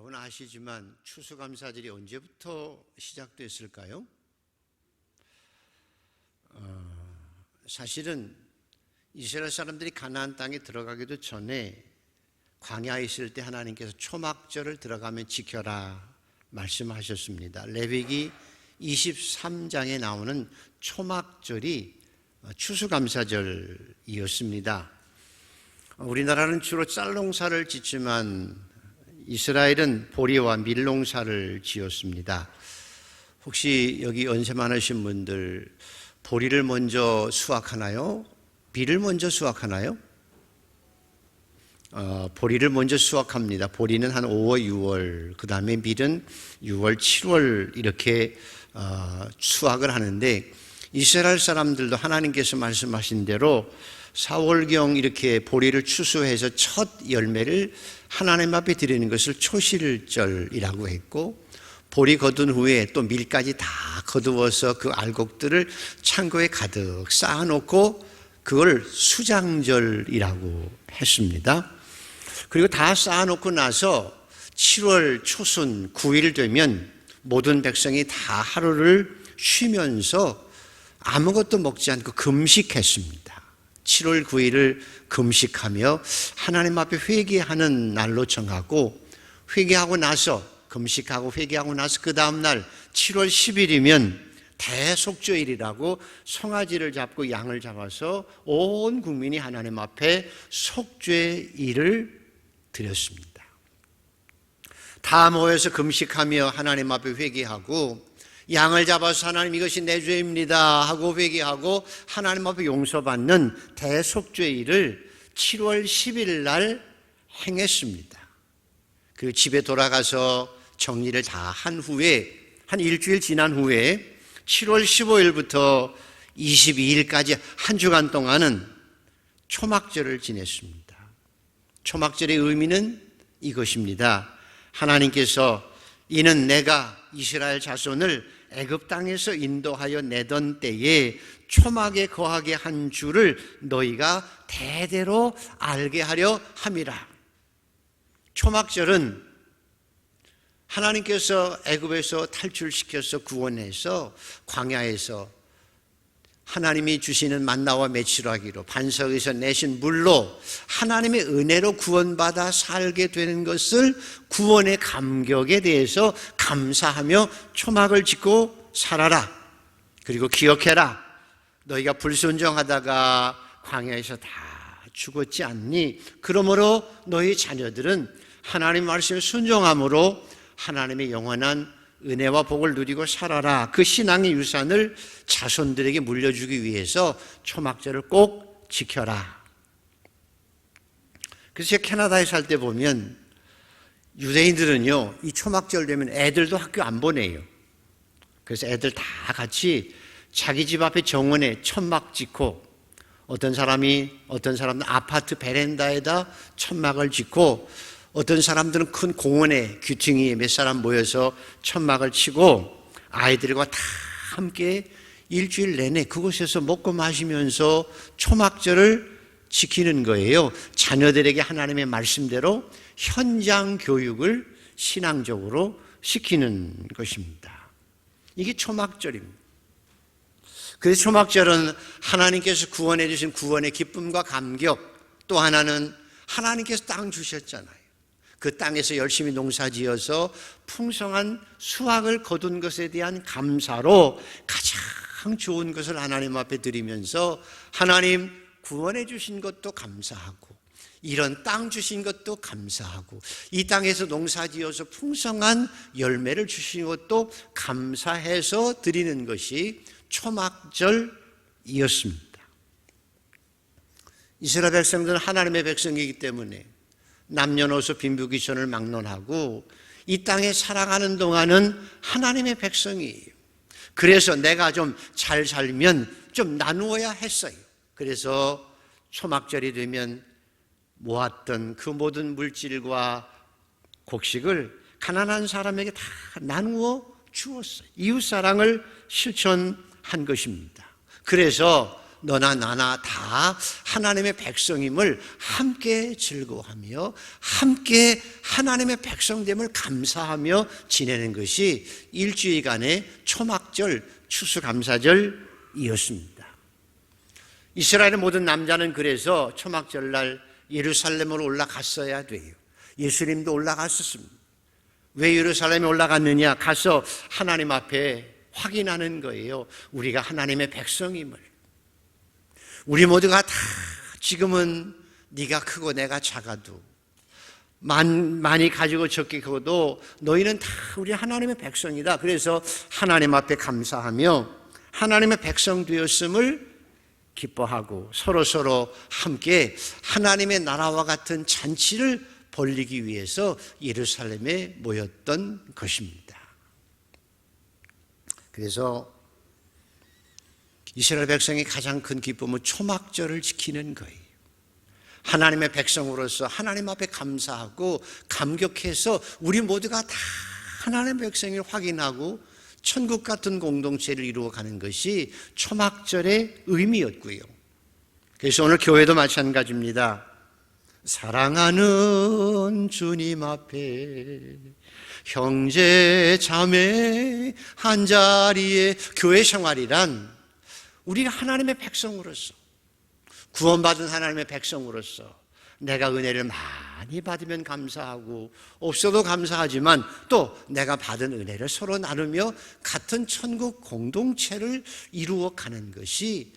여러분 아시지만 추수감사절이 언제부터 시작됐을까요? 사실은 이스라엘 사람들이 가나안 땅에 들어가기도 전에 광야에 있을 때 하나님께서 초막절을 들어가면 지켜라 말씀하셨습니다. 레위기 23장에 나오는 초막절이 추수감사절이었습니다. 우리나라는 주로 쌀농사를 짓지만 이스라엘은 보리와 밀농사를 지었습니다. 혹시 여기 연세 많으신 분들 보리를 먼저 수확하나요? 밀을 먼저 수확하나요? 보리를 먼저 수확합니다. 보리는 한 5월, 6월, 그 다음에 밀은 6월, 7월 이렇게 수확을 하는데 이스라엘 사람들도 하나님께서 말씀하신 대로 4월경 이렇게 보리를 추수해서 첫 열매를 하나님 앞에 드리는 것을 초실절이라고 했고, 보리 거둔 후에 또 밀까지 다 거두어서 그 알곡들을 창고에 가득 쌓아놓고 그걸 수장절이라고 했습니다. 그리고 다 쌓아놓고 나서 7월 초순 9일 되면 모든 백성이 다 하루를 쉬면서 아무것도 먹지 않고 금식했습니다. 7월 9일을 금식하며 하나님 앞에 회개하는 날로 정하고, 회개하고 나서 금식하고 회개하고 나서 그 다음 날 7월 10일이면 대속죄일이라고 송아지를 잡고 양을 잡아서 온 국민이 하나님 앞에 속죄일을 드렸습니다. 다 모여서 금식하며 하나님 앞에 회개하고 양을 잡아서 하나님 이것이 내 죄입니다 하고 회개하고 하나님 앞에 용서받는 대속죄일을 7월 10일 날 행했습니다. 그리고 집에 돌아가서 정리를 다 한 후에 한 일주일 지난 후에 7월 15일부터 22일까지 한 주간 동안은 초막절을 지냈습니다. 초막절의 의미는 이것입니다. 하나님께서 이는 내가 이스라엘 자손을 애굽 땅에서 인도하여 내던 때에 초막에 거하게 한 줄을 너희가 대대로 알게 하려 함이라. 초막절은 하나님께서 애굽에서 탈출시켜서 구원해서 광야에서 하나님이 주시는 만나와 메추라기로 반석에서 내신 물로 하나님의 은혜로 구원받아 살게 되는 것을, 구원의 감격에 대해서 감사하며 초막을 짓고 살아라. 그리고 기억해라. 너희가 불순종하다가 광야에서 다 죽었지 않니? 그러므로 너희 자녀들은 하나님 말씀에 순종함으로 하나님의 영원한 은혜와 복을 누리고 살아라. 그 신앙의 유산을 자손들에게 물려주기 위해서 초막절을 꼭 지켜라. 그래서 제가 캐나다에 살 때 보면 유대인들은요, 이 초막절 되면 애들도 학교 안 보내요. 그래서 애들 다 같이 자기 집 앞에 정원에 천막 짓고, 어떤 사람은 아파트 베란다에다 천막을 짓고, 어떤 사람들은 큰 공원에 귀퉁이에 몇 사람 모여서 천막을 치고 아이들과 다 함께 일주일 내내 그곳에서 먹고 마시면서 초막절을 지키는 거예요. 자녀들에게 하나님의 말씀대로 현장 교육을 신앙적으로 시키는 것입니다. 이게 초막절입니다. 그래서 초막절은 하나님께서 구원해 주신 구원의 기쁨과 감격, 또 하나는 하나님께서 땅 주셨잖아요. 그 땅에서 열심히 농사지어서 풍성한 수확을 거둔 것에 대한 감사로 가장 좋은 것을 하나님 앞에 드리면서 하나님 구원해 주신 것도 감사하고, 이런 땅 주신 것도 감사하고, 이 땅에서 농사지어서 풍성한 열매를 주신 것도 감사해서 드리는 것이 초막절이었습니다. 이스라엘 백성들은 하나님의 백성이기 때문에 남녀노소 빈부귀천을 막론하고 이 땅에 살아가는 동안은 하나님의 백성이에요. 그래서 내가 좀 잘 살면 좀 나누어야 했어요. 그래서 초막절이 되면 모았던 그 모든 물질과 곡식을 가난한 사람에게 다 나누어 주었어요. 이웃사랑을 실천한 것입니다. 그래서 너나 나나 다 하나님의 백성임을 함께 즐거워하며 함께 하나님의 백성됨을 감사하며 지내는 것이 일주일간의 초막절 추수감사절이었습니다. 이스라엘의 모든 남자는 그래서 초막절날 예루살렘으로 올라갔어야 돼요. 예수님도 올라갔었습니다. 왜 예루살렘에 올라갔느냐? 가서 하나님 앞에 확인하는 거예요. 우리가 하나님의 백성임을. 우리 모두가 다 지금은 네가 크고 내가 작아도 많이 가지고 적게 커도 너희는 다 우리 하나님의 백성이다. 그래서 하나님 앞에 감사하며 하나님의 백성 되었음을 기뻐하고 서로 함께 하나님의 나라와 같은 잔치를 벌리기 위해서 예루살렘에 모였던 것입니다. 그래서 이스라엘 백성의 가장 큰 기쁨은 초막절을 지키는 거예요. 하나님의 백성으로서 하나님 앞에 감사하고 감격해서 우리 모두가 다 하나님의 백성을 확인하고 천국 같은 공동체를 이루어가는 것이 초막절의 의미였고요. 그래서 오늘 교회도 마찬가지입니다. 사랑하는 주님 앞에 형제 자매 한자리에 교회 생활이란 우리가 하나님의 백성으로서 구원받은 하나님의 백성으로서 내가 은혜를 많이 받으면 감사하고 없어도 감사하지만 또 내가 받은 은혜를 서로 나누며 같은 천국 공동체를 이루어가는 것이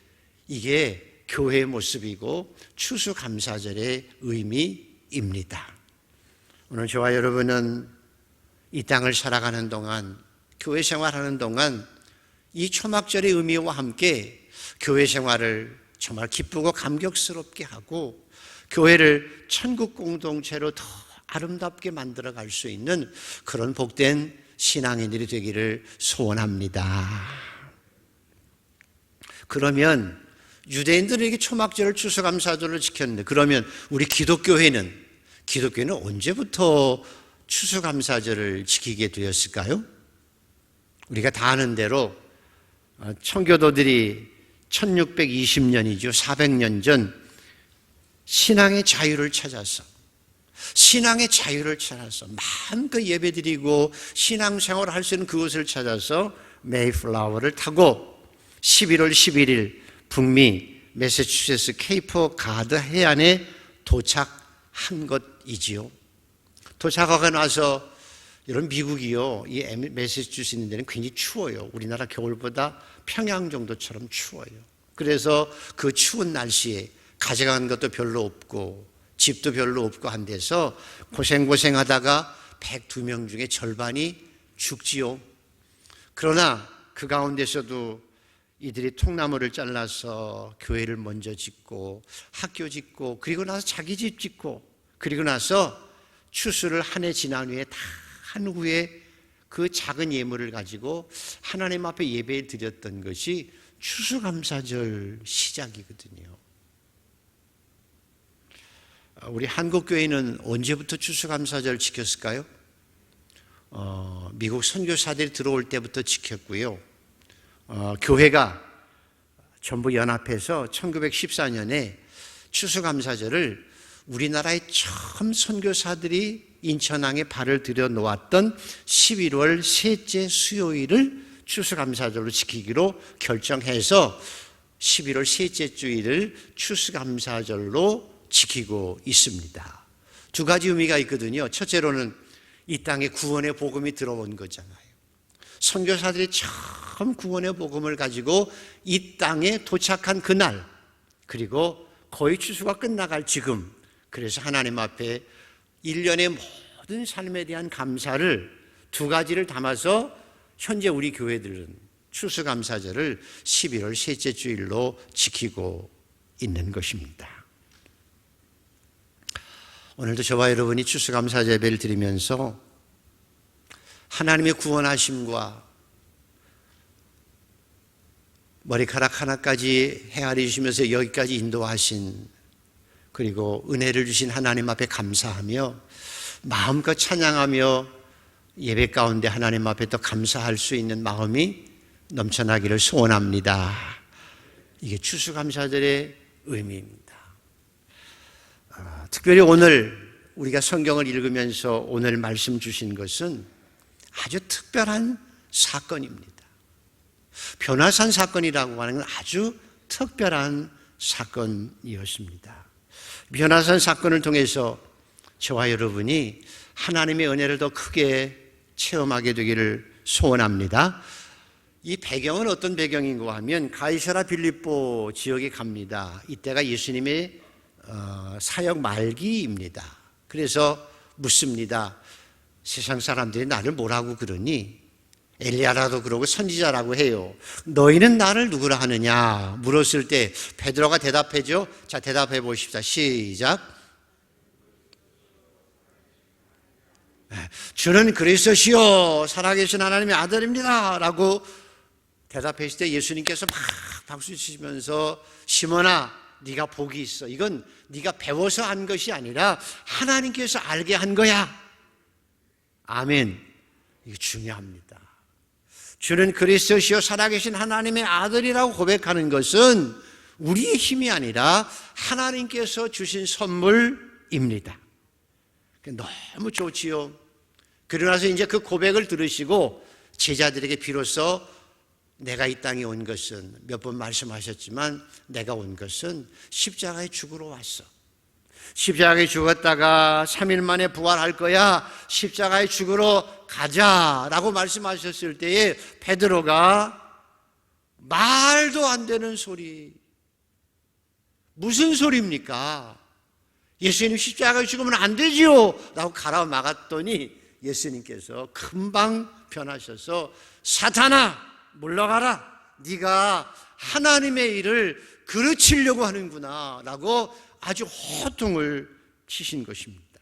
이게 교회의 모습이고 추수감사절의 의미입니다. 오늘 저와 여러분은 이 땅을 살아가는 동안 교회 생활하는 동안 이 초막절의 의미와 함께 교회 생활을 정말 기쁘고 감격스럽게 하고 교회를 천국 공동체로 더 아름답게 만들어갈 수 있는 그런 복된 신앙인들이 되기를 소원합니다. 그러면 유대인들은 이렇게 초막절을 추수감사절을 지켰는데 그러면 우리 기독교회는 언제부터 추수감사절을 지키게 되었을까요? 우리가 다 아는 대로 청교도들이 1620년이죠. 400년 전 신앙의 자유를 찾아서 마음껏 예배드리고 신앙생활을 할 수 있는 그것을 찾아서 메이플라워를 타고 11월 11일 북미 매사추세츠 케이프 가드 해안에 도착한 것이지요. 도착하고 나서 여러분 미국이요, 이 매사추세츠 있는 데는 굉장히 추워요. 우리나라 겨울보다 평양 정도처럼 추워요. 그래서 그 추운 날씨에 가져간 것도 별로 없고 집도 별로 없고 한 데서 고생하다가 102명 중에 절반이 죽지요. 그러나 그 가운데서도 이들이 통나무를 잘라서 교회를 먼저 짓고 학교 짓고 그리고 나서 자기 집 짓고 그리고 나서 추수를 한 해 지난 후에 다 한 후에 그 작은 예물을 가지고 하나님 앞에 예배 드렸던 것이 추수감사절 시작이거든요. 우리 한국교회는 언제부터 추수감사절 지켰을까요? 미국 선교사들이 들어올 때부터 지켰고요. 교회가 전부 연합해서 1914년에 추수감사절을 우리나라의 처음 선교사들이 인천항에 발을 들여놓았던 11월 셋째 수요일을 추수감사절로 지키기로 결정해서 11월 셋째 주일을 추수감사절로 지키고 있습니다. 두 가지 의미가 있거든요. 첫째로는 이 땅에 구원의 복음이 들어온 거잖아요. 선교사들이 처음 구원의 복음을 가지고 이 땅에 도착한 그날, 그리고 거의 추수가 끝나갈 지금, 그래서 하나님 앞에 1년의 모든 삶에 대한 감사를 두 가지를 담아서 현재 우리 교회들은 추수감사절을 11월 셋째 주일로 지키고 있는 것입니다. 오늘도 저와 여러분이 추수감사 예배를 드리면서 하나님의 구원하심과 머리카락 하나까지 헤아려 주시면서 여기까지 인도하신, 그리고 은혜를 주신 하나님 앞에 감사하며 마음껏 찬양하며 예배 가운데 하나님 앞에 또 감사할 수 있는 마음이 넘쳐나기를 소원합니다. 이게 추수감사절의 의미입니다. 특별히 오늘 우리가 성경을 읽으면서 오늘 말씀 주신 것은 아주 특별한 사건입니다. 변화산 사건이라고 하는 건 아주 특별한 사건이었습니다. 변화산 사건을 통해서 저와 여러분이 하나님의 은혜를 더 크게 체험하게 되기를 소원합니다. 이 배경은 어떤 배경인가 하면 가이사라 빌립보 지역에 갑니다. 이때가 예수님의 사역 말기입니다. 그래서 묻습니다. 세상 사람들이 나를 뭐라고 그러니? 엘리야라도 그러고 선지자라고 해요. 너희는 나를 누구라 하느냐? 물었을 때 베드로가 대답하죠. 자, 대답해 보십시다. 시작. 주는 그리스도시요 살아계신 하나님의 아들입니다 라고 대답했을 때 예수님께서 막 박수 치시면서 시몬아 네가 복이 있어. 이건 네가 배워서 한 것이 아니라 하나님께서 알게 한 거야. 아멘. 이게 중요합니다. 주는 그리스도시요 살아계신 하나님의 아들이라고 고백하는 것은 우리의 힘이 아니라 하나님께서 주신 선물입니다. 너무 좋지요. 그러고 나서 이제 그 고백을 들으시고 제자들에게 비로소 내가 이 땅에 온 것은 몇 번 말씀하셨지만 내가 온 것은 십자가에 죽으러 왔어. 십자가에 죽었다가 3일 만에 부활할 거야. 십자가에 죽으러 가자라고 말씀하셨을 때에 베드로가 말도 안 되는 소리. 무슨 소리입니까? 예수님 십자가에 죽으면 안 되지요 라고 가라막았더니 예수님께서 금방 변하셔서 사탄아 물러가라. 네가 하나님의 일을 그르치려고 하는구나 라고 아주 호통을 치신 것입니다.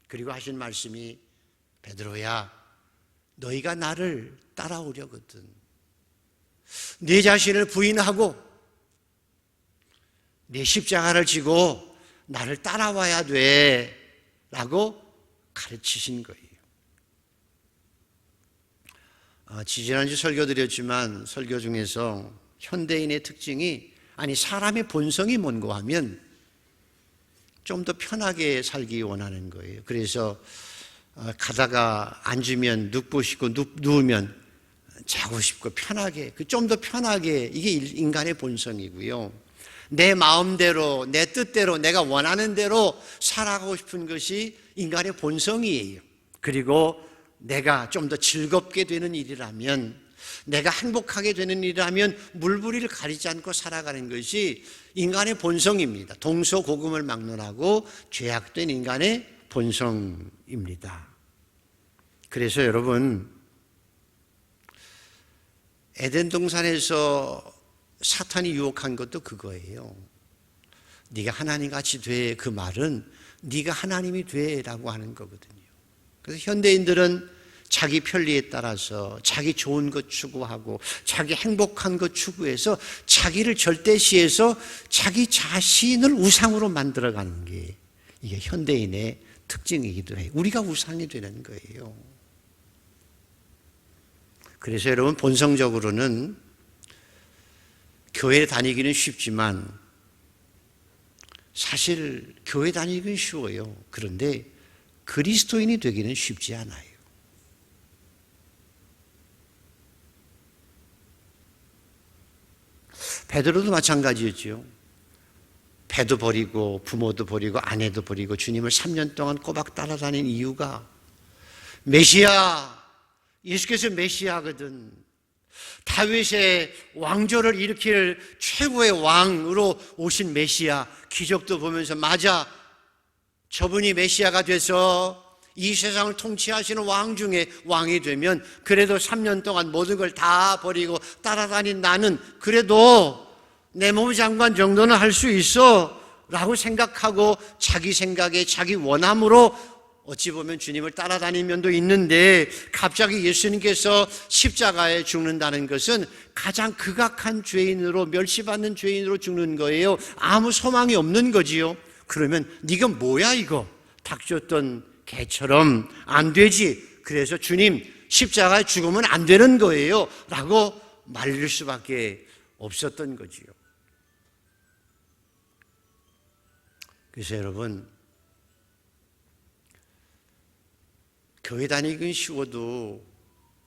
그리고 하신 말씀이 베드로야 너희가 나를 따라오려거든 네 자신을 부인하고 네 십자가를 지고 나를 따라와야 돼 라고 가르치신 거예요. 지지난주 설교 드렸지만 설교 중에서 현대인의 특징이 사람의 본성이 뭔가 하면 좀 더 편하게 살기 원하는 거예요. 그래서 가다가 앉으면 눕고 싶고 누우면 자고 싶고 편하게 좀 더 편하게 이게 인간의 본성이고요. 내 마음대로 내 뜻대로 내가 원하는 대로 살아가고 싶은 것이 인간의 본성이에요. 그리고 내가 좀 더 즐겁게 되는 일이라면 내가 행복하게 되는 일이라면 물부리를 가리지 않고 살아가는 것이 인간의 본성입니다. 동서고금을 막론하고 죄악된 인간의 본성입니다. 그래서 여러분 에덴 동산에서 사탄이 유혹한 것도 그거예요. 네가 하나님같이 돼. 그 말은 네가 하나님이 돼라고 하는 거거든요. 그래서 현대인들은 자기 편리에 따라서 자기 좋은 것 추구하고 자기 행복한 것 추구해서 자기를 절대시해서 자기 자신을 우상으로 만들어가는 게 이게 현대인의 특징이기도 해요. 우리가 우상이 되는 거예요. 그래서 여러분 본성적으로는 교회 다니기는 쉽지만 사실 교회 다니기는 쉬워요. 그런데 그리스도인이 되기는 쉽지 않아요. 베드로도 마찬가지였죠. 배도 버리고 부모도 버리고 아내도 버리고 주님을 3년 동안 꼬박 따라다닌 이유가 메시아, 예수께서 메시아거든. 다윗의 왕조를 일으킬 최고의 왕으로 오신 메시아, 기적도 보면서 맞아, 저분이 메시아가 돼서 이 세상을 통치하시는 왕 중에 왕이 되면 그래도 3년 동안 모든 걸 다 버리고 따라다닌 나는 그래도 내 몸 장관 정도는 할 수 있어 라고 생각하고 자기 생각에 자기 원함으로 어찌 보면 주님을 따라다니는 면도 있는데 갑자기 예수님께서 십자가에 죽는다는 것은 가장 극악한 죄인으로 멸시받는 죄인으로 죽는 거예요. 아무 소망이 없는 거지요. 그러면 네가 뭐야 이거? 닥쳤던 개처럼 안 되지. 그래서 주님 십자가에 죽으면 안 되는 거예요 라고 말릴 수밖에 없었던 거지요. 그래서 여러분, 교회 다니기는 쉬워도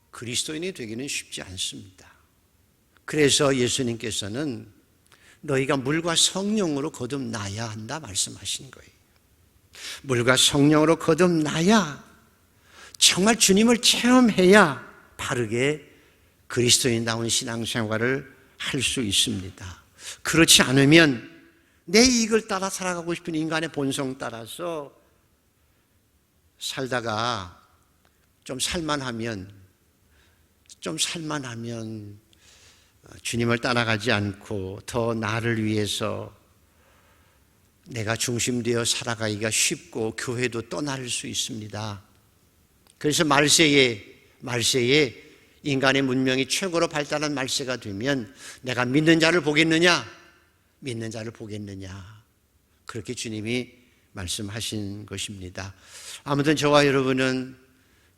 그리스도인이 되기는 쉽지 않습니다. 그래서 예수님께서는 너희가 물과 성령으로 거듭나야 한다 말씀하신 거예요. 물과 성령으로 거듭나야, 정말 주님을 체험해야 바르게 그리스도인다운 신앙생활을 할 수 있습니다. 그렇지 않으면 내 이익을 따라 살아가고 싶은 인간의 본성 따라서 살다가 좀 살만하면 주님을 따라가지 않고 더 나를 위해서 내가 중심되어 살아가기가 쉽고 교회도 떠날 수 있습니다. 그래서 말세에 인간의 문명이 최고로 발달한 말세가 되면 내가 믿는 자를 보겠느냐? 믿는 자를 보겠느냐? 그렇게 주님이 말씀하신 것입니다. 아무튼 저와 여러분은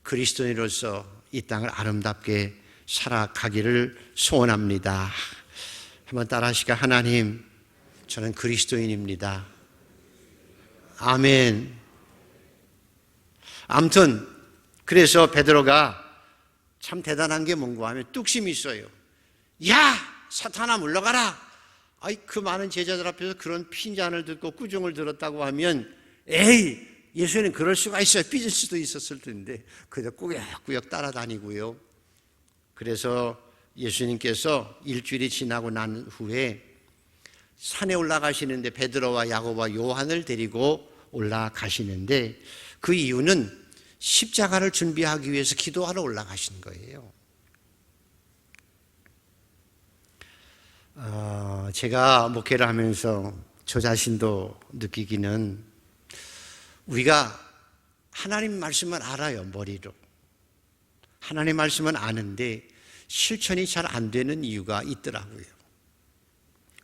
그리스도인으로서 이 땅을 아름답게 살아가기를 소원합니다. 한번 따라하시까? 하나님, 저는 그리스도인입니다. 아멘. 아무튼 그래서 베드로가 참 대단한 게 뭔가 하면 뚝심이 있어요. 야, 사탄아 물러가라. 아이, 그 많은 제자들 앞에서 그런 핀잔을 듣고 꾸중을 들었다고 하면 에이, 예수님은 그럴 수가 있어요. 삐질 수도 있었을 텐데 그저 꾸역꾸역 따라다니고요. 그래서 예수님께서 일주일이 지나고 난 후에 산에 올라가시는데 베드로와 야고보와 요한을 데리고 올라가시는데 그 이유는 십자가를 준비하기 위해서 기도하러 올라가신 거예요. 제가 목회를 하면서 저 자신도 느끼기는 우리가 하나님 말씀은 알아요, 머리로. 하나님 말씀은 아는데 실천이 잘 안 되는 이유가 있더라고요.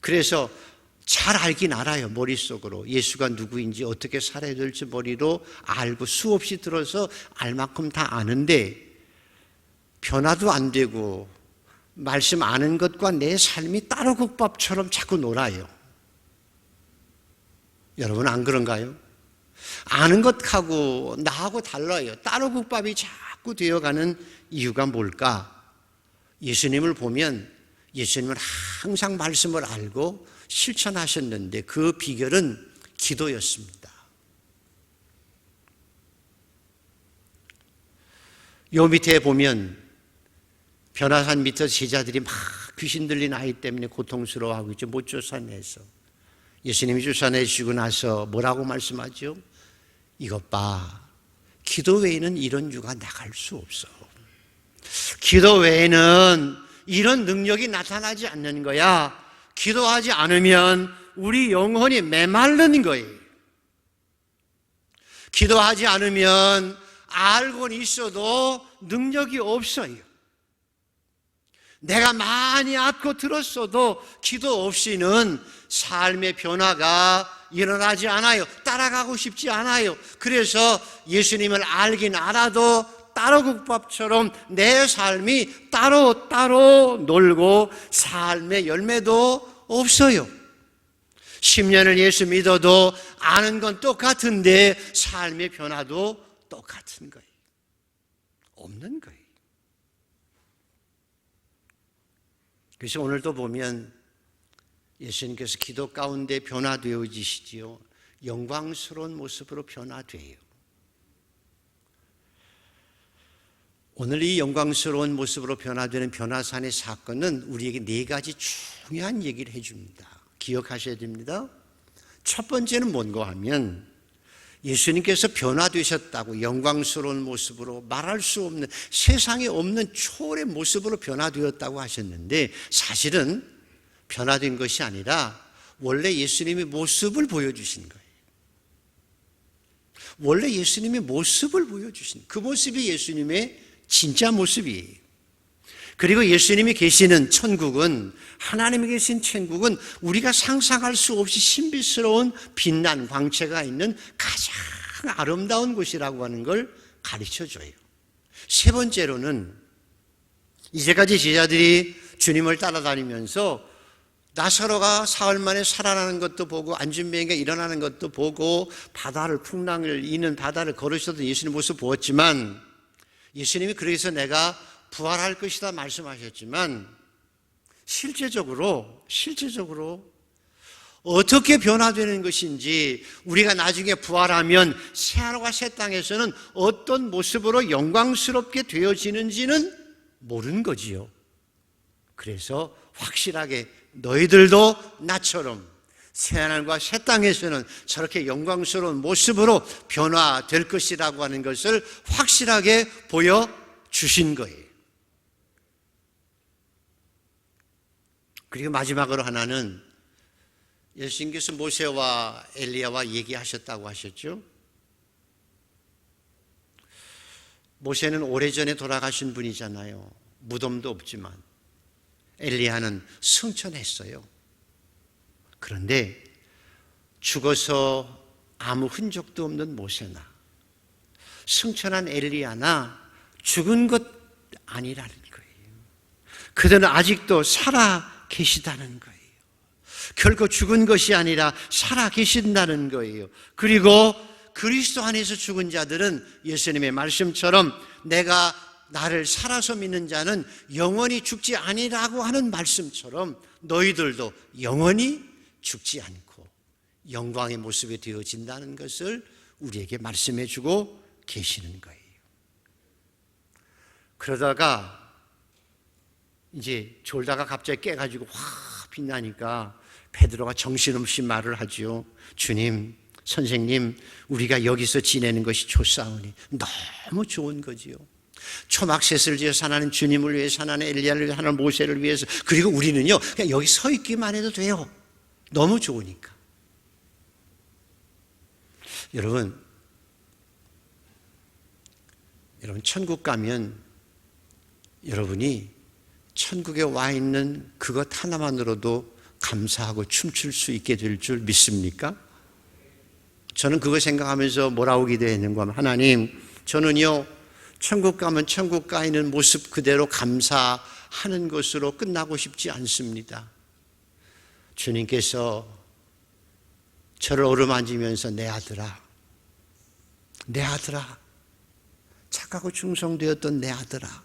그래서 잘 알긴 알아요, 머릿속으로. 예수가 누구인지 어떻게 살아야 될지 머리로 알고 수없이 들어서 알 만큼 다 아는데 변화도 안 되고 말씀 아는 것과 내 삶이 따로국밥처럼 자꾸 놀아요. 여러분 안 그런가요? 아는 것하고 나하고 달라요. 따로국밥이 자꾸 되어가는 이유가 뭘까? 예수님을 보면 예수님은 항상 말씀을 알고 실천하셨는데 그 비결은 기도였습니다. 요 밑에 보면 변화산 밑에 제자들이 막 귀신 들린 아이 때문에 고통스러워하고 있죠. 못 쫓아내서. 예수님이 쫓아내시고 나서 뭐라고 말씀하죠? 이것 봐, 기도 외에는 이런 유가 나갈 수 없어. 기도 외에는 이런 능력이 나타나지 않는 거야. 기도하지 않으면 우리 영혼이 메마른 거예요. 기도하지 않으면 알고는 있어도 능력이 없어요. 내가 많이 아고 들었어도 기도 없이는 삶의 변화가 일어나지 않아요. 따라가고 싶지 않아요. 그래서 예수님을 알긴 알아도 따로국밥처럼 내 삶이 따로 놀고 삶의 열매도 없어요. 10년을 예수 믿어도 아는 건 똑같은데 삶의 변화도 똑같은 거예요. 없는 거예요. 그래서 오늘도 보면 예수님께서 기도 가운데 변화되어지시지요. 영광스러운 모습으로 변화돼요. 오늘 이 영광스러운 모습으로 변화되는 변화산의 사건은 우리에게 네 가지 중요한 얘기를 해줍니다. 기억하셔야 됩니다. 첫 번째는 뭔가 하면 예수님께서 변화되셨다고 영광스러운 모습으로 말할 수 없는 세상에 없는 초월의 모습으로 변화되었다고 하셨는데 사실은 변화된 것이 아니라 원래 예수님의 모습을 보여주신 거예요. 원래 예수님의 모습을 보여주신 그 모습이 예수님의 진짜 모습이에요. 그리고 예수님이 계시는 천국은 하나님이 계신 천국은 우리가 상상할 수 없이 신비스러운 빛난 광채가 있는 가장 아름다운 곳이라고 하는 걸 가르쳐줘요. 세 번째로는 이제까지 제자들이 주님을 따라다니면서 나사로가 사흘 만에 살아나는 것도 보고 안진뱅이가 일어나는 것도 보고 바다를 풍랑을 이는 바다를 걸으셨던 예수님 모습 보았지만 예수님이 그래서 내가 부활할 것이다 말씀하셨지만 실제적으로 어떻게 변화되는 것인지 우리가 나중에 부활하면 새하늘과 새 땅에서는 어떤 모습으로 영광스럽게 되어지는지는 모르는 거지요. 그래서 확실하게 너희들도 나처럼 새하늘과 새 땅에서는 저렇게 영광스러운 모습으로 변화될 것이라고 하는 것을 확실하게 보여주신 거예요. 그리고 마지막으로 하나는 예수님께서 모세와 엘리야와 얘기하셨다고 하셨죠. 모세는 오래전에 돌아가신 분이잖아요. 무덤도 없지만 엘리야는 승천했어요. 그런데 죽어서 아무 흔적도 없는 모세나 승천한 엘리야나 죽은 것 아니라는 거예요. 그들은 아직도 살아 계시다는 거예요. 결코 죽은 것이 아니라 살아 계신다는 거예요. 그리고 그리스도 안에서 죽은 자들은 예수님의 말씀처럼 내가 나를 살아서 믿는 자는 영원히 죽지 아니라고 하는 말씀처럼 너희들도 영원히 죽지 않고 영광의 모습이 되어진다는 것을 우리에게 말씀해 주고 계시는 거예요. 그러다가 이제 졸다가 갑자기 깨가지고 확 빛나니까 베드로가 정신없이 말을 하죠. 주님, 선생님, 우리가 여기서 지내는 것이 좋사오니 너무 좋은 거지요. 초막셋을 지어 사나는 주님을 위해 사나는 엘리야를 위해 사나는 모세를 위해서 그리고 우리는요 그냥 여기 서 있기만 해도 돼요. 너무 좋으니까. 여러분 천국 가면 여러분이 천국에 와 있는 그것 하나만으로도 감사하고 춤출 수 있게 될 줄 믿습니까? 저는 그거 생각하면서 뭐라고 기도했는가 하면 하나님, 저는요 천국 가면 천국 가 있는 모습 그대로 감사하는 것으로 끝나고 싶지 않습니다. 주님께서 저를 어루만지면서 내 아들아, 착하고 충성되었던 내 아들아,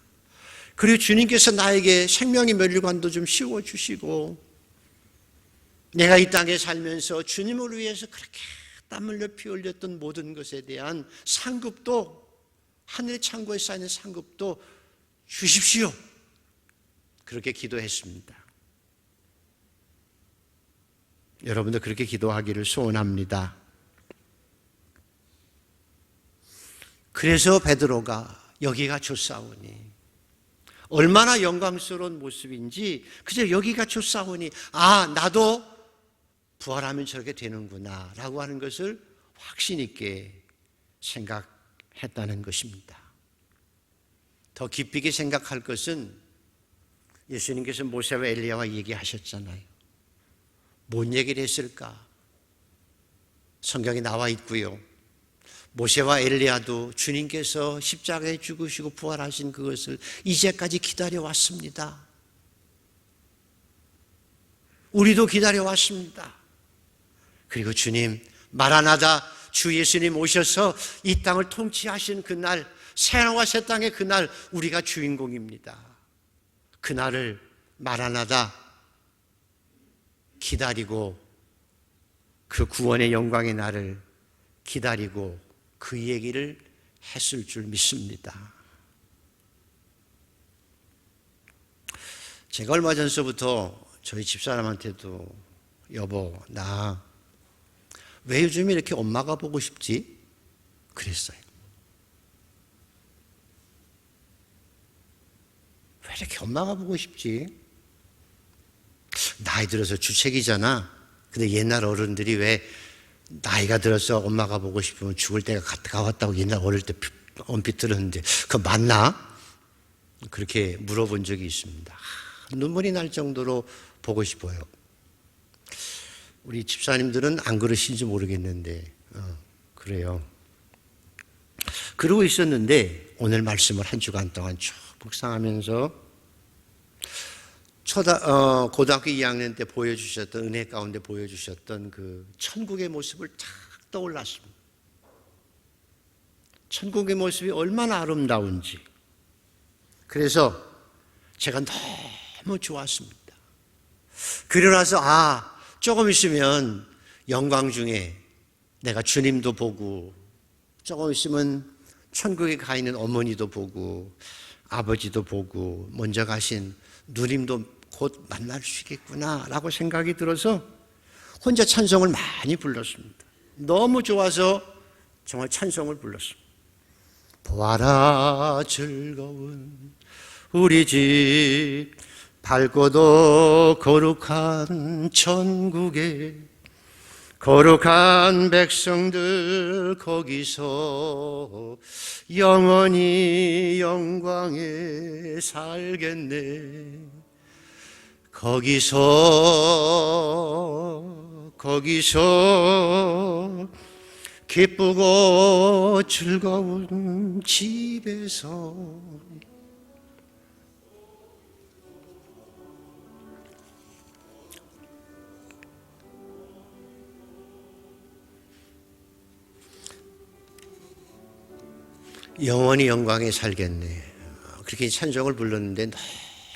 그리고 주님께서 나에게 생명의 면류관도 좀 씌워주시고 내가 이 땅에 살면서 주님을 위해서 그렇게 땀 흘려 피 흘렸던 모든 것에 대한 상급도, 하늘의 창고에 쌓이는 상급도 주십시오. 그렇게 기도했습니다. 여러분도 그렇게 기도하기를 소원합니다. 그래서 베드로가 여기가 좋사오니, 얼마나 영광스러운 모습인지 그저 여기가 좋사오니, 아 나도 부활하면 저렇게 되는구나 라고 하는 것을 확신 있게 생각했다는 것입니다. 더 깊이 있게 생각할 것은 예수님께서 모세와 엘리야와 얘기하셨잖아요. 뭔 얘기를 했을까? 성경에 나와 있고요. 모세와 엘리야도 주님께서 십자가에 죽으시고 부활하신 그것을 이제까지 기다려왔습니다. 우리도 기다려왔습니다. 그리고 주님, 마라나다, 주 예수님 오셔서 이 땅을 통치하신 그날, 새하늘과 새 땅의 그날 우리가 주인공입니다. 그날을 마라나다 기다리고, 그 구원의 영광의 날을 기다리고 그 얘기를 했을 줄 믿습니다. 제가 얼마 전서부터 저희 집사람한테도 여보, 나 왜 요즘 이렇게 엄마가 보고 싶지? 그랬어요. 왜 이렇게 엄마가 보고 싶지? 나이 들어서 주책이잖아. 근데 옛날 어른들이 왜 나이가 들어서 엄마가 보고 싶으면 죽을 때가 가왔다고 옛날 어릴 때 언뜻 들었는데 그거 맞나? 그렇게 물어본 적이 있습니다. 눈물이 날 정도로 보고 싶어요. 우리 집사님들은 안 그러신지 모르겠는데 그래요. 그러고 있었는데 오늘 말씀을 한 주간 동안 쭉 묵상하면서 고등학교 2학년 때 보여주셨던, 은혜 가운데 보여주셨던 그 천국의 모습을 탁 떠올랐습니다. 천국의 모습이 얼마나 아름다운지. 그래서 제가 너무 좋았습니다. 그러고 나서 조금 있으면 영광 중에 내가 주님도 보고, 조금 있으면 천국에 가 있는 어머니도 보고, 아버지도 보고, 먼저 가신 누님도 곧 만날 수 있겠구나 라고 생각이 들어서 혼자 찬송을 많이 불렀습니다. 너무 좋아서 정말 찬송을 불렀습니다. 보아라 즐거운 우리 집, 밝고도 거룩한 천국에 거룩한 백성들 거기서 영원히 영광에 살겠네. 거기서 기쁘고 즐거운 집에서 영원히 영광에 살겠네. 그렇게 찬송을 불렀는데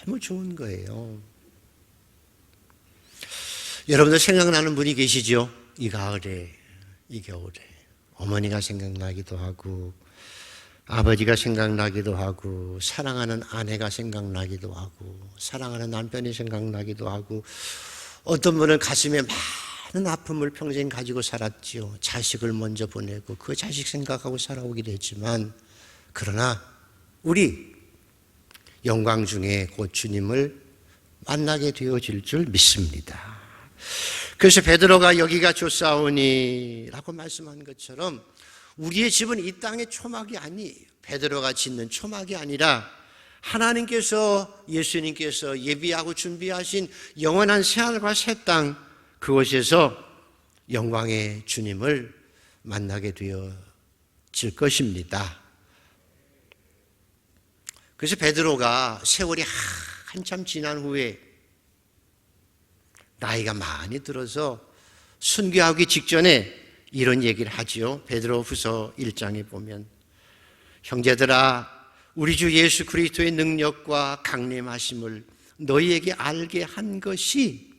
너무 좋은 거예요. 여러분들 생각나는 분이 계시죠? 이 가을에, 이 겨울에 어머니가 생각나기도 하고, 아버지가 생각나기도 하고, 사랑하는 아내가 생각나기도 하고, 사랑하는 남편이 생각나기도 하고, 어떤 분은 가슴에 많은 아픔을 평생 가지고 살았지요. 자식을 먼저 보내고 그 자식 생각하고 살아오기도 했지만, 그러나 우리 영광 중에 곧 주님을 만나게 되어질 줄 믿습니다. 그래서 베드로가 여기가 좋사오니 라고 말씀한 것처럼 우리의 집은 이 땅의 초막이 아니에요. 베드로가 짓는 초막이 아니라 하나님께서, 예수님께서 예비하고 준비하신 영원한 새하늘과 새 땅, 그곳에서 영광의 주님을 만나게 되어질 것입니다. 그래서 베드로가 세월이 한참 지난 후에 나이가 많이 들어서 순교하기 직전에 이런 얘기를 하지요. 베드로후서 1장에 보면, 형제들아, 우리 주 예수 그리스도의 능력과 강림하심을 너희에게 알게 한 것이,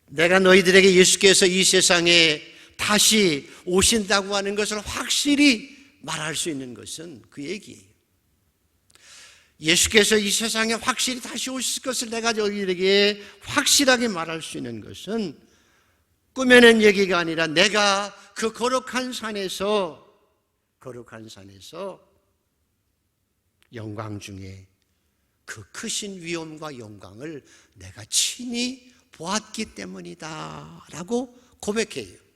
내가 너희들에게 예수께서 이 세상에 다시 오신다고 하는 것을 확실히 말할 수 있는 것은 그 얘기예요. 예수께서 이 세상에 확실히 다시 오실 것을 내가 너희들에게 확실하게 말할 수 있는 것은 꾸며낸 얘기가 아니라 내가 그 거룩한 산에서 영광 중에 그 크신 위엄과 영광을 내가 친히 보았기 때문이다 라고 고백해요.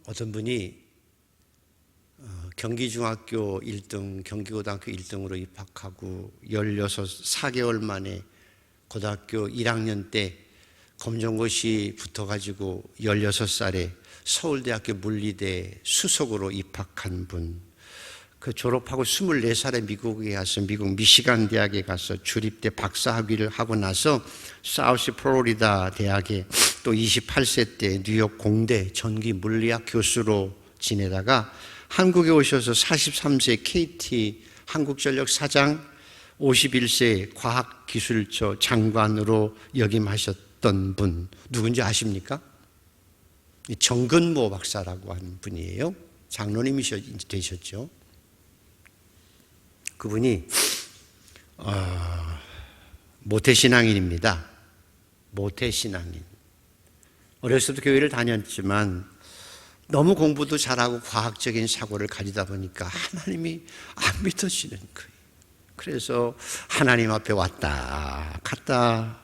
어떤 분이 경기중학교 1등, 경기고등학교 1등으로 입학하고 4개월 만에 고등학교 1학년 때 검정고시 붙어가지고 16살에 서울대학교 물리대 수석으로 입학한 분, 그 졸업하고 24살에 미국에 가서 미국 미시간 대학에 가서 주립대 박사학위를 하고 나서 사우스 플로리다 대학에 또 28세 때 뉴욕 공대 전기 물리학 교수로 지내다가 한국에 오셔서 43세 KT 한국전력 사장, 51세 과학기술처 장관으로 역임하셨던 분 누군지 아십니까? 정근모 박사라고 하는 분이에요. 장로님이 되셨죠. 그분이 모태신앙인입니다. 모태신앙인. 어렸을 때 교회를 다녔지만 너무 공부도 잘하고 과학적인 사고를 가지다 보니까 하나님이 안 믿어지는 거예요. 그래서 하나님 앞에 왔다 갔다,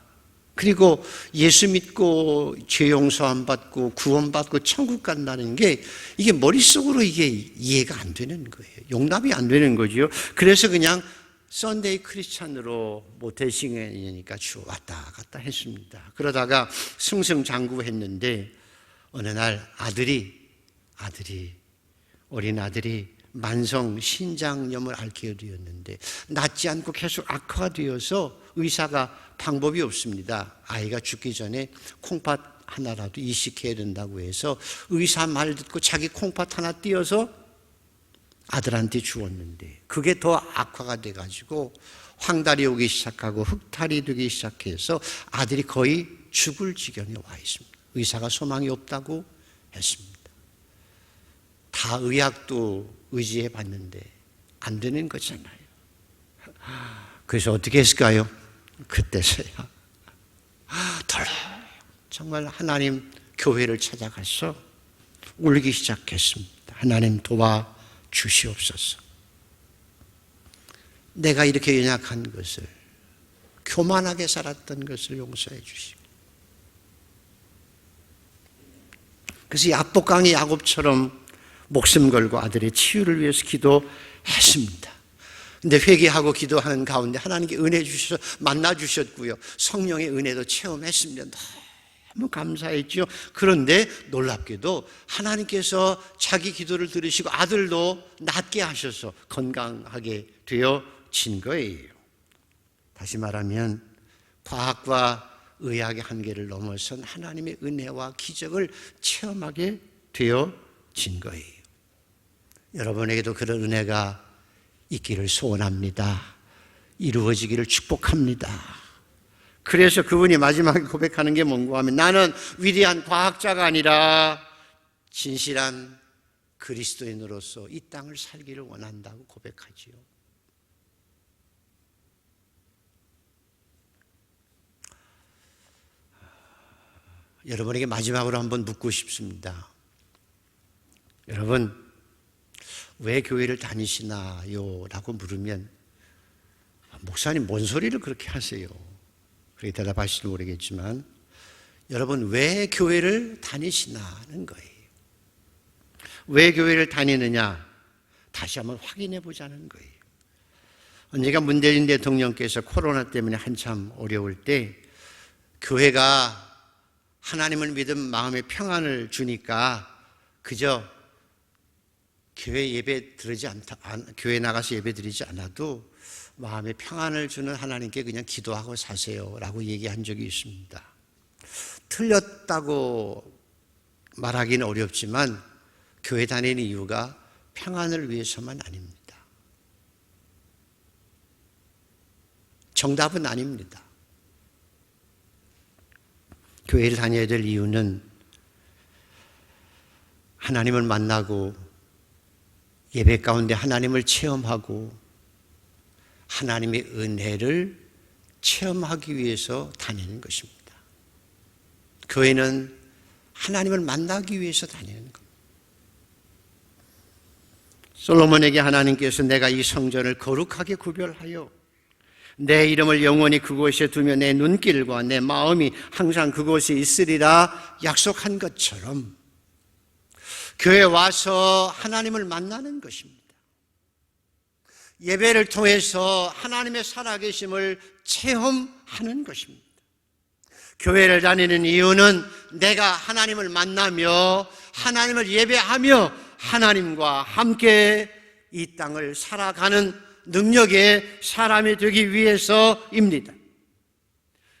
그리고 예수 믿고 죄 용서함 받고 구원받고 천국 간다는 게 이게 머릿속으로 이게 이해가 안 되는 거예요. 용납이 안 되는 거죠. 그래서 그냥 썬데이 크리스찬으로 모태신앙이니까 주 왔다 갔다 했습니다. 그러다가 승승장구했는데 어느 날 어린 아들이 만성 신장염을 앓게 되었는데 낫지 않고 계속 악화가 되어서 의사가 방법이 없습니다. 아이가 죽기 전에 콩팥 하나라도 이식해야 된다고 해서 의사 말 듣고 자기 콩팥 하나 띄어서 아들한테 주었는데 그게 더 악화가 돼가지고 황달이 오기 시작하고 흑탈이 되기 시작해서 아들이 거의 죽을 지경에 와 있습니다. 의사가 소망이 없다고 했습니다. 다 의학도 의지해 봤는데 안 되는 거잖아요. 그래서 어떻게 했을까요? 그때서야 정말 하나님 교회를 찾아가서 울기 시작했습니다. 하나님 도와주시옵소서. 내가 이렇게 연약한 것을, 교만하게 살았던 것을 용서해 주시고, 그래서 약복강의 야곱처럼 목숨 걸고 아들의 치유를 위해서 기도했습니다. 근데 회개하고 기도하는 가운데 하나님께 은혜 주셔서 만나 주셨고요. 성령의 은혜도 체험했습니다. 너무 감사했죠. 그런데 놀랍게도 하나님께서 자기 기도를 들으시고 아들도 낫게 하셔서 건강하게 되어진 거예요. 다시 말하면 과학과 의학의 한계를 넘어선 하나님의 은혜와 기적을 체험하게 되어진 거예요. 여러분에게도 그런 은혜가 있기를 소원합니다. 이루어지기를 축복합니다. 그래서 그분이 마지막에 고백하는 게 뭔가 하면 나는 위대한 과학자가 아니라 진실한 그리스도인으로서 이 땅을 살기를 원한다고 고백하지요. 여러분에게 마지막으로 한번 묻고 싶습니다. 여러분, 왜 교회를 다니시나요? 라고 물으면 목사님 뭔 소리를 그렇게 하세요? 그렇게 대답하실지 모르겠지만 여러분 왜 교회를 다니시나는 거예요. 왜 교회를 다니느냐? 다시 한번 확인해 보자는 거예요. 언젠가 문재인 대통령께서 코로나 때문에 한참 어려울 때 교회가 하나님을 믿은 마음의 평안을 주니까 그저 교회 나가서 예배 드리지 않아도 마음의 평안을 주는 하나님께 그냥 기도하고 사세요라고 얘기한 적이 있습니다. 틀렸다고 말하기는 어렵지만 교회 다니는 이유가 평안을 위해서만 아닙니다. 정답은 아닙니다. 교회를 다녀야 될 이유는 하나님을 만나고 예배 가운데 하나님을 체험하고 하나님의 은혜를 체험하기 위해서 다니는 것입니다. 교회는 하나님을 만나기 위해서 다니는 겁니다. 솔로몬에게 하나님께서 내가 이 성전을 거룩하게 구별하여 내 이름을 영원히 그곳에 두며 내 눈길과 내 마음이 항상 그곳에 있으리라 약속한 것처럼 교회에 와서 하나님을 만나는 것입니다. 예배를 통해서 하나님의 살아계심을 체험하는 것입니다. 교회를 다니는 이유는 내가 하나님을 만나며 하나님을 예배하며 하나님과 함께 이 땅을 살아가는 능력의 사람이 되기 위해서입니다.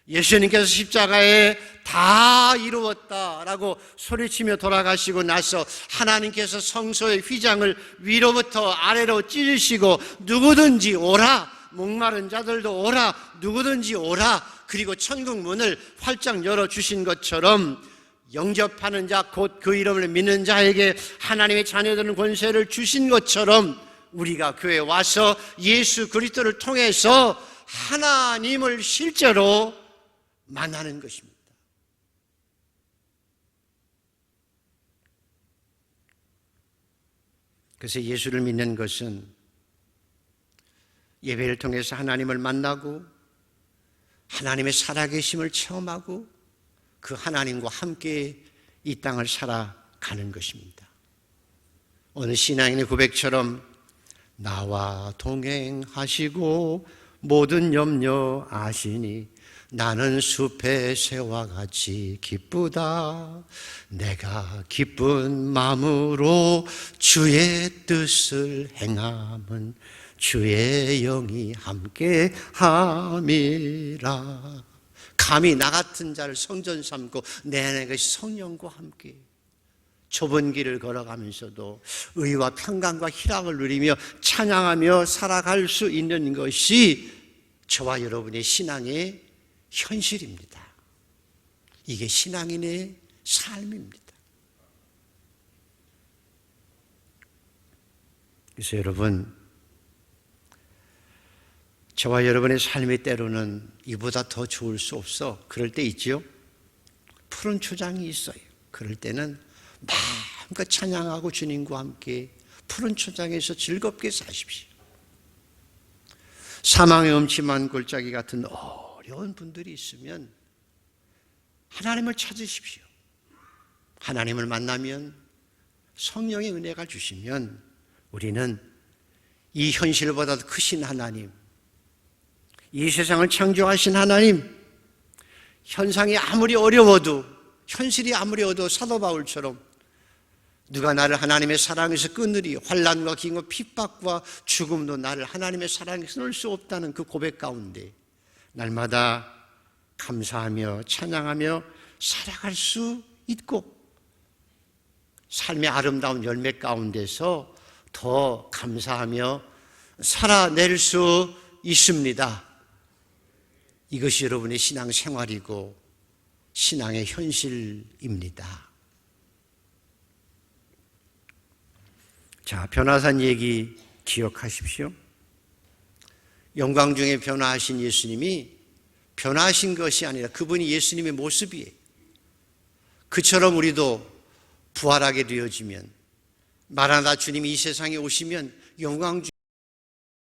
예수님께서 십자가에 다 이루었다라고 소리치며 돌아가시고 나서 하나님께서 성소의 휘장을 위로부터 아래로 찢으시고 누구든지 오라, 목마른 자들도 오라, 누구든지 오라, 그리고 천국 문을 활짝 열어주신 것처럼 영접하는 자, 곧 그 이름을 믿는 자에게 하나님의 자녀되는 권세를 주신 것처럼 우리가 교회에 와서 예수 그리스도를 통해서 하나님을 실제로 만나는 것입니다. 그래서 예수를 믿는 것은 예배를 통해서 하나님을 만나고 하나님의 살아계심을 체험하고 그 하나님과 함께 이 땅을 살아가는 것입니다. 오늘 신앙인의 고백처럼 나와 동행하시고 모든 염려 아시니 나는 숲의 새와 같이 기쁘다. 내가 기쁜 마음으로 주의 뜻을 행함은 주의 영이 함께 함이라. 감히 나 같은 자를 성전 삼고 내 안에 것이 성령과 함께 좁은 길을 걸어가면서도 의와 평강과 희락을 누리며 찬양하며 살아갈 수 있는 것이 저와 여러분의 신앙의 현실입니다. 이게 신앙인의 삶입니다. 그래서 여러분, 저와 여러분의 삶이 때로는 이보다 더 좋을 수 없어. 그럴 때 있지요. 푸른 초장이 있어요. 그럴 때는 마음껏 찬양하고 주님과 함께 푸른 초장에서 즐겁게 사십시오. 사망의 음침한 골짜기 같은 어려운 분들이 있으면 하나님을 찾으십시오. 하나님을 만나면 성령의 은혜가 주시면 우리는 이 현실보다 더 크신 하나님, 이 세상을 창조하신 하나님, 현상이 아무리 어려워도, 현실이 아무리 어려워도 사도 바울처럼 누가 나를 하나님의 사랑에서 끊으리, 환난과 기근과 핍박과 죽음도 나를 하나님의 사랑에서 끊을 수 없다는 그 고백 가운데 날마다 감사하며 찬양하며 살아갈 수 있고, 삶의 아름다운 열매 가운데서 더 감사하며 살아낼 수 있습니다. 이것이 여러분의 신앙 생활이고 신앙의 현실입니다. 자, 변화산 얘기 기억하십시오. 영광 중에 변화하신 예수님이 변화하신 것이 아니라 그분이 예수님의 모습이에요. 그처럼 우리도 부활하게 되어지면, 마라나다 주님이 이 세상에 오시면 영광